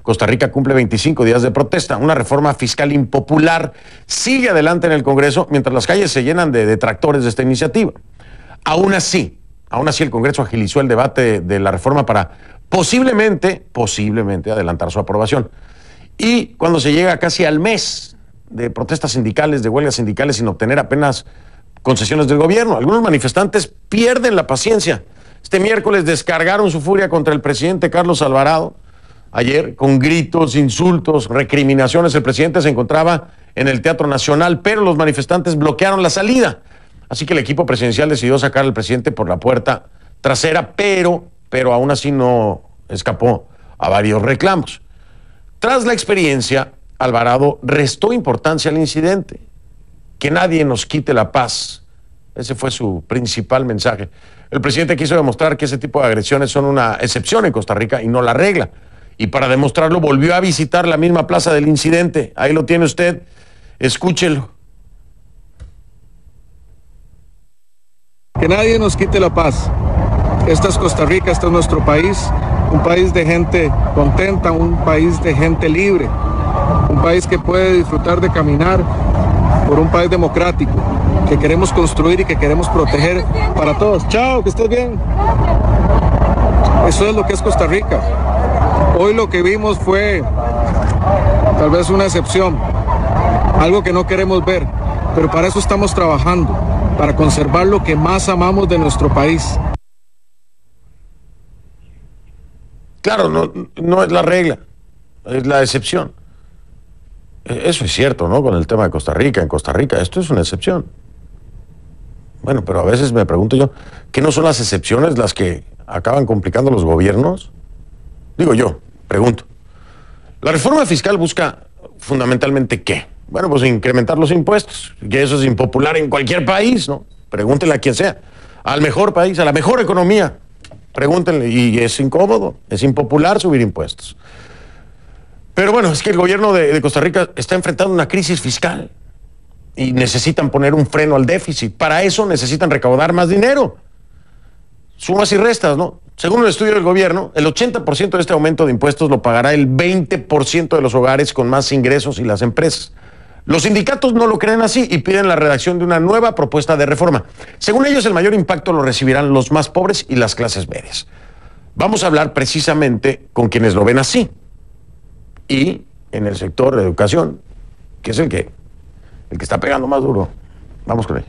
Costa Rica cumple 25 días de protesta. Una reforma fiscal impopular sigue adelante en el Congreso mientras las calles se llenan de detractores de esta iniciativa. Aún así el Congreso agilizó el debate de la reforma para posiblemente adelantar su aprobación. Y cuando se llega casi al mes de protestas sindicales, de huelgas sindicales sin obtener apenas concesiones del gobierno, algunos manifestantes pierden la paciencia. Este miércoles descargaron su furia contra el presidente Carlos Alvarado. Ayer, con gritos, insultos, recriminaciones, el presidente se encontraba en el Teatro Nacional, pero los manifestantes bloquearon la salida. Así que el equipo presidencial decidió sacar al presidente por la puerta trasera, pero aún así no escapó a varios reclamos. Tras la experiencia, Alvarado restó importancia al incidente. Que nadie nos quite la paz. Ese fue su principal mensaje. El presidente quiso demostrar que ese tipo de agresiones son una excepción en Costa Rica y no la regla. Y para demostrarlo volvió a visitar la misma plaza del incidente. Ahí lo tiene usted, escúchelo. Que nadie nos quite la paz. Esta es Costa Rica, este es nuestro país, un país de gente contenta, un país de gente libre, un país que puede disfrutar de caminar por un país democrático, que queremos construir y que queremos proteger para todos. Chao, que estés bien. Eso es lo que es Costa Rica. Hoy lo que vimos fue tal vez una excepción, algo que no queremos ver, pero para eso estamos trabajando, para conservar lo que más amamos de nuestro país. Claro, no es la regla, es la excepción. Eso es cierto, ¿no? Con el tema de Costa Rica. En Costa Rica esto es una excepción. Bueno, pero a veces me pregunto yo, ¿qué no son las excepciones las que acaban complicando los gobiernos? Digo yo, pregunto. La reforma fiscal busca fundamentalmente ¿qué? Bueno, pues incrementar los impuestos, que eso es impopular en cualquier país, ¿no? Pregúntenle a quien sea, al mejor país, a la mejor economía. Pregúntenle, y es incómodo, es impopular subir impuestos. Pero bueno, es que el gobierno de Costa Rica está enfrentando una crisis fiscal y necesitan poner un freno al déficit. Para eso necesitan recaudar más dinero. Sumas y restas, ¿no? Según el estudio del gobierno, el 80% de este aumento de impuestos lo pagará el 20% de los hogares con más ingresos y las empresas. Los sindicatos no lo creen así y piden la redacción de una nueva propuesta de reforma. Según ellos, el mayor impacto lo recibirán los más pobres y las clases medias. Vamos a hablar precisamente con quienes lo ven así. Y en el sector de educación, que es el que está pegando más duro. Vamos con ello.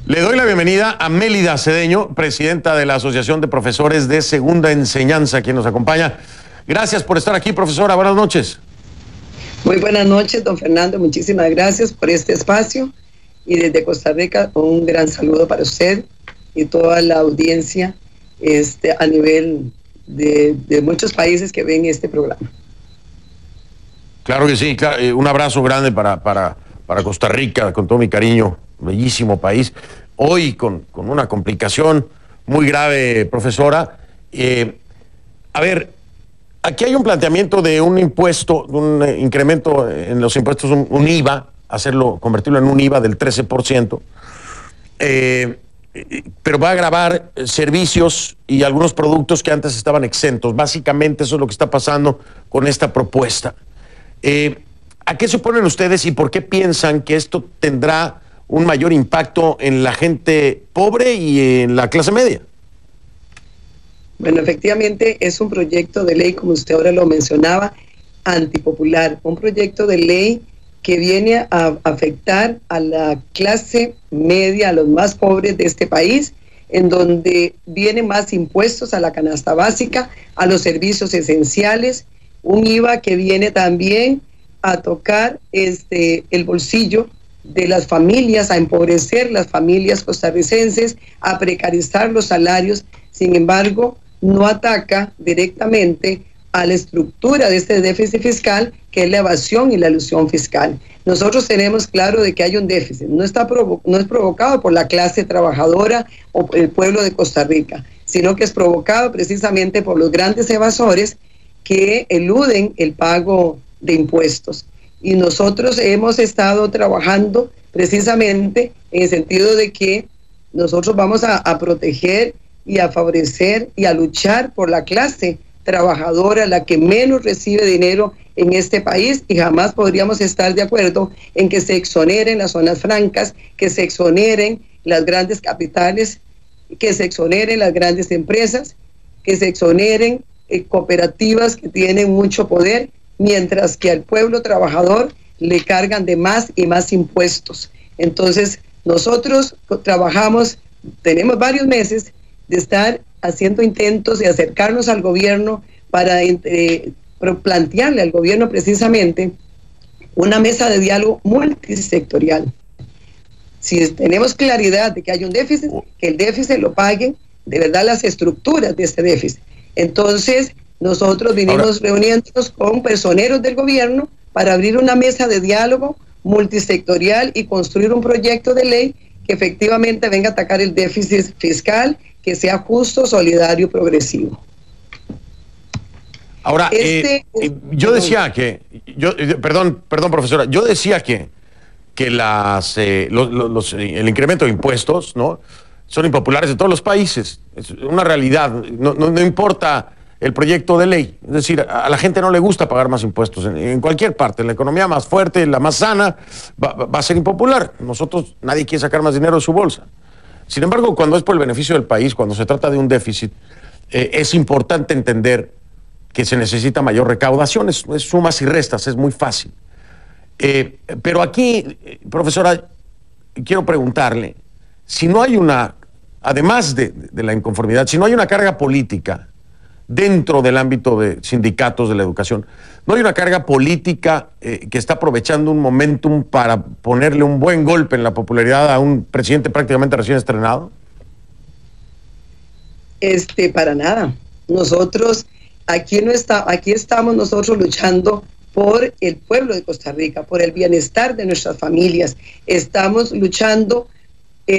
Le doy la bienvenida a Mélida Cedeño, presidenta de la Asociación de Profesores de Segunda Enseñanza, quien nos acompaña. Gracias por estar aquí, profesora. Buenas noches. Muy buenas noches, don Fernando. Muchísimas gracias por este espacio. Y desde Costa Rica, un gran saludo para usted y toda la audiencia a nivel de muchos países que ven este programa. Claro que sí. Claro, un abrazo grande para Costa Rica, con todo mi cariño. Bellísimo país. Hoy con una complicación muy grave, profesora. A ver, aquí hay un planteamiento de un impuesto, un incremento en los impuestos, un IVA, convertirlo en un IVA del 13%, pero va a agravar servicios y algunos productos que antes estaban exentos. Básicamente eso es lo que está pasando con esta propuesta. ¿A qué se oponen ustedes y por qué piensan que esto tendrá un mayor impacto en la gente pobre y en la clase media? Bueno, efectivamente es un proyecto de ley, como usted ahora lo mencionaba, antipopular, un proyecto de ley que viene a afectar a la clase media, a los más pobres de este país, en donde vienen más impuestos a la canasta básica, a los servicios esenciales, un IVA que viene también a tocar el bolsillo de las familias, a empobrecer las familias costarricenses, a precarizar los salarios. Sin embargo, no ataca directamente a la estructura de este déficit fiscal, que es la evasión y la elusión fiscal. Nosotros tenemos claro de que hay un déficit, no es provocado por la clase trabajadora o el pueblo de Costa Rica, sino que es provocado precisamente por los grandes evasores que eluden el pago de impuestos. Y nosotros hemos estado trabajando precisamente en el sentido de que nosotros vamos a proteger y a favorecer y a luchar por la clase trabajadora, la que menos recibe dinero en este país, y jamás podríamos estar de acuerdo en que se exoneren las zonas francas, que se exoneren las grandes capitales, que se exoneren las grandes empresas, que se exoneren cooperativas que tienen mucho poder, mientras que al pueblo trabajador le cargan de más y más impuestos. Entonces, nosotros trabajamos, tenemos varios meses de estar haciendo intentos de acercarnos al gobierno para plantearle al gobierno precisamente una mesa de diálogo multisectorial. Si tenemos claridad de que hay un déficit, que el déficit lo paguen de verdad las estructuras de ese déficit. Entonces, nosotros vinimos reuniéndonos con personeros del gobierno para abrir una mesa de diálogo multisectorial y construir un proyecto de ley que efectivamente venga a atacar el déficit fiscal, que sea justo, solidario, progresivo. Ahora, yo decía que, perdón, profesora, yo decía que el incremento de impuestos, ¿no?, son impopulares en todos los países. Es una realidad. No importa el proyecto de ley. Es decir, a la gente no le gusta pagar más impuestos en cualquier parte. La economía más fuerte, la más sana, va a ser impopular. Nadie quiere sacar más dinero de su bolsa. Sin embargo, cuando es por el beneficio del país, cuando se trata de un déficit, es importante entender que se necesita mayor recaudación. Es sumas y restas, es muy fácil. Pero aquí, profesora, quiero preguntarle, si no hay además de la inconformidad, si no hay una carga política dentro del ámbito de sindicatos de la educación, ¿no hay una carga política que está aprovechando un momentum para ponerle un buen golpe en la popularidad a un presidente prácticamente recién estrenado? Para nada. Nosotros, aquí estamos nosotros luchando por el pueblo de Costa Rica, por el bienestar de nuestras familias. Estamos luchando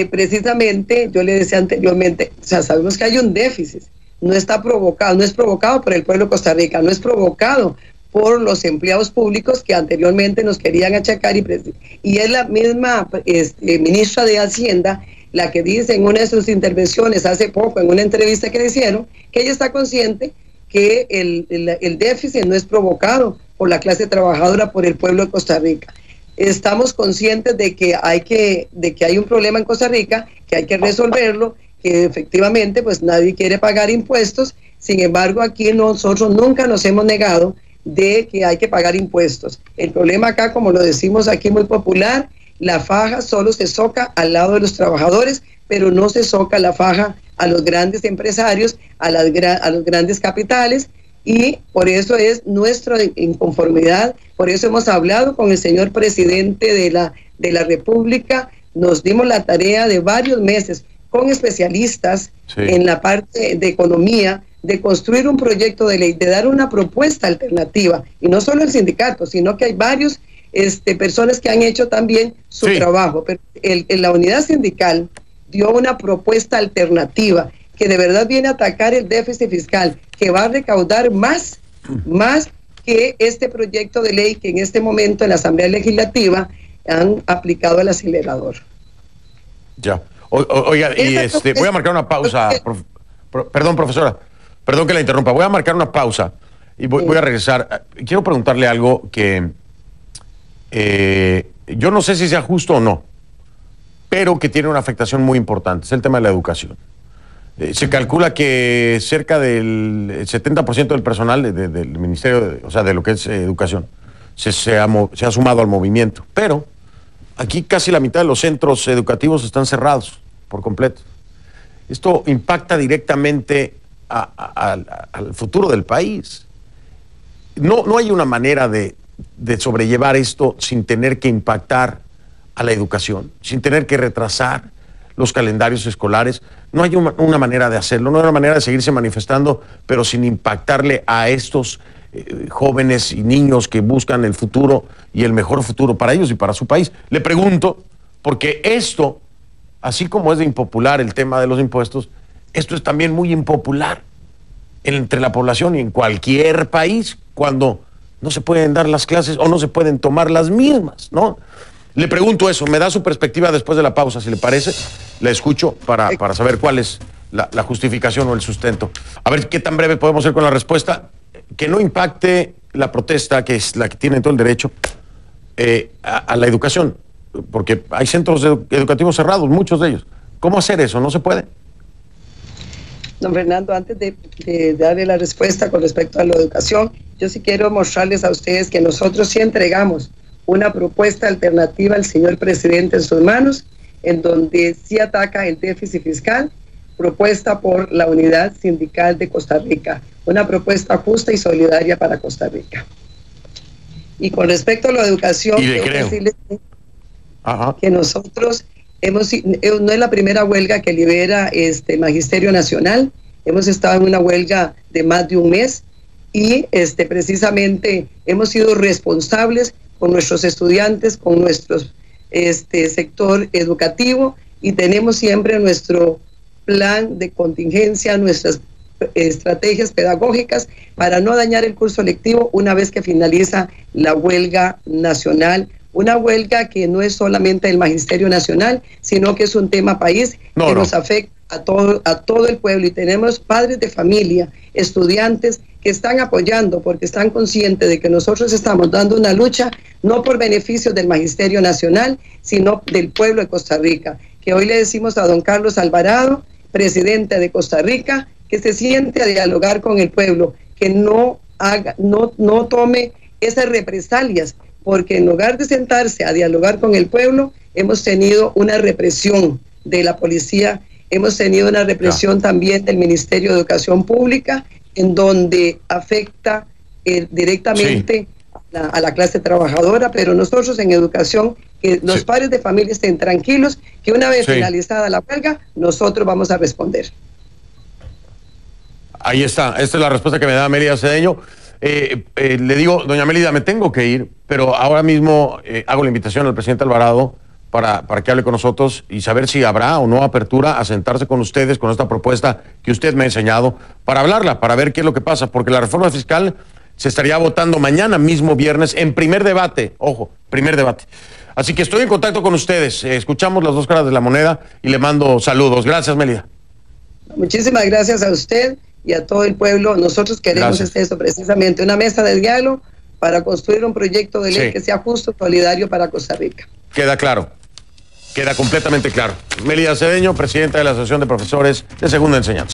precisamente, yo le decía anteriormente, o sea, sabemos que hay un déficit. No es provocado por el pueblo de Costa Rica, no es provocado por los empleados públicos que anteriormente nos querían achacar, y es la misma ministra de Hacienda la que dice en una de sus intervenciones hace poco, en una entrevista que le hicieron, que ella está consciente que el déficit no es provocado por la clase trabajadora, por el pueblo de Costa Rica. Estamos conscientes de que hay un problema en Costa Rica, que hay que resolverlo, que efectivamente pues nadie quiere pagar impuestos. Sin embargo, aquí nosotros nunca nos hemos negado de que hay que pagar impuestos. El problema acá, como lo decimos aquí muy popular, la faja solo se soca al lado de los trabajadores, pero no se soca la faja a los grandes empresarios, a los grandes capitales, y por eso es nuestra inconformidad. Por eso hemos hablado con el señor presidente de la República, nos dimos la tarea de varios meses con especialistas en la parte de economía, de construir un proyecto de ley, de dar una propuesta alternativa, y no solo el sindicato, sino que hay varios personas que han hecho también su trabajo, pero la unidad sindical dio una propuesta alternativa que de verdad viene a atacar el déficit fiscal, que va a recaudar más que este proyecto de ley que en este momento en la Asamblea Legislativa han aplicado el acelerador. Ya. Oiga, voy a marcar una pausa. Perdón, profesora. Perdón que la interrumpa. Voy a marcar una pausa y voy a regresar. Quiero preguntarle algo que yo no sé si sea justo o no, pero que tiene una afectación muy importante. Es el tema de la educación. Se calcula que cerca del 70% del personal del Ministerio, o sea, de lo que es educación, se ha sumado al movimiento. Pero aquí casi la mitad de los centros educativos están cerrados por completo. Esto impacta directamente al futuro del país. No hay una manera de sobrellevar esto sin tener que impactar a la educación, sin tener que retrasar los calendarios escolares. No hay una manera de hacerlo, no hay una manera de seguirse manifestando, pero sin impactarle a estos jóvenes y niños que buscan el futuro y el mejor futuro para ellos y para su país. Le pregunto, porque esto, así como es de impopular el tema de los impuestos, esto es también muy impopular entre la población y en cualquier país, cuando no se pueden dar las clases o no se pueden tomar las mismas, ¿no? Le pregunto eso, me da su perspectiva después de la pausa, si le parece. le escucho para saber cuál es la justificación o el sustento. A ver qué tan breve podemos ser con la respuesta. Que no impacte la protesta, que es la que tiene todo el derecho, a la educación, porque hay centros educativos cerrados, muchos de ellos. ¿Cómo hacer eso? ¿No se puede? Don Fernando, antes de darle la respuesta con respecto a la educación, yo sí quiero mostrarles a ustedes que nosotros sí entregamos una propuesta alternativa al señor presidente en sus manos, en donde sí ataca el déficit fiscal, propuesta por la Unidad Sindical de Costa Rica, una propuesta justa y solidaria para Costa Rica. Y con respecto a la educación, quiero decirles que nosotros no es la primera huelga que lidera Magisterio Nacional. Hemos estado en una huelga de más de un mes y precisamente hemos sido responsables con nuestros estudiantes, con nuestro sector educativo, y tenemos siempre nuestro plan de contingencia, nuestras estrategias pedagógicas para no dañar el curso lectivo una vez que finaliza la huelga nacional. Una huelga que no es solamente el Magisterio Nacional, sino que es un tema país que nos afecta a todo el pueblo, y tenemos padres de familia, estudiantes que están apoyando porque están conscientes de que nosotros estamos dando una lucha no por beneficios del Magisterio Nacional, sino del pueblo de Costa Rica. Que hoy le decimos a don Carlos Alvarado, presidente de Costa Rica, que se siente a dialogar con el pueblo, que no tome esas represalias, porque en lugar de sentarse a dialogar con el pueblo, hemos tenido una represión de la policía, hemos tenido una represión también del Ministerio de Educación Pública, en donde afecta directamente a la clase trabajadora, pero nosotros en educación, que los padres de familia estén tranquilos, que una vez finalizada la huelga, nosotros vamos a responder. Ahí está, esta es la respuesta que me da Mélida Cedeño. Le digo, doña Mélida, me tengo que ir, pero ahora mismo hago la invitación al presidente Alvarado para que hable con nosotros y saber si habrá o no apertura a sentarse con ustedes con esta propuesta que usted me ha enseñado, para hablarla, para ver qué es lo que pasa, porque la reforma fiscal se estaría votando mañana mismo viernes en primer debate, ojo, primer debate. Así que estoy en contacto con ustedes, escuchamos las dos caras de la moneda y le mando saludos. Gracias, Mélida. Muchísimas gracias a usted y a todo el pueblo. Nosotros queremos eso precisamente, una mesa de diálogo para construir un proyecto de ley que sea justo, solidario para Costa Rica. Queda claro, queda completamente claro. Mélida Cedeño, presidenta de la Asociación de Profesores de Segunda Enseñanza.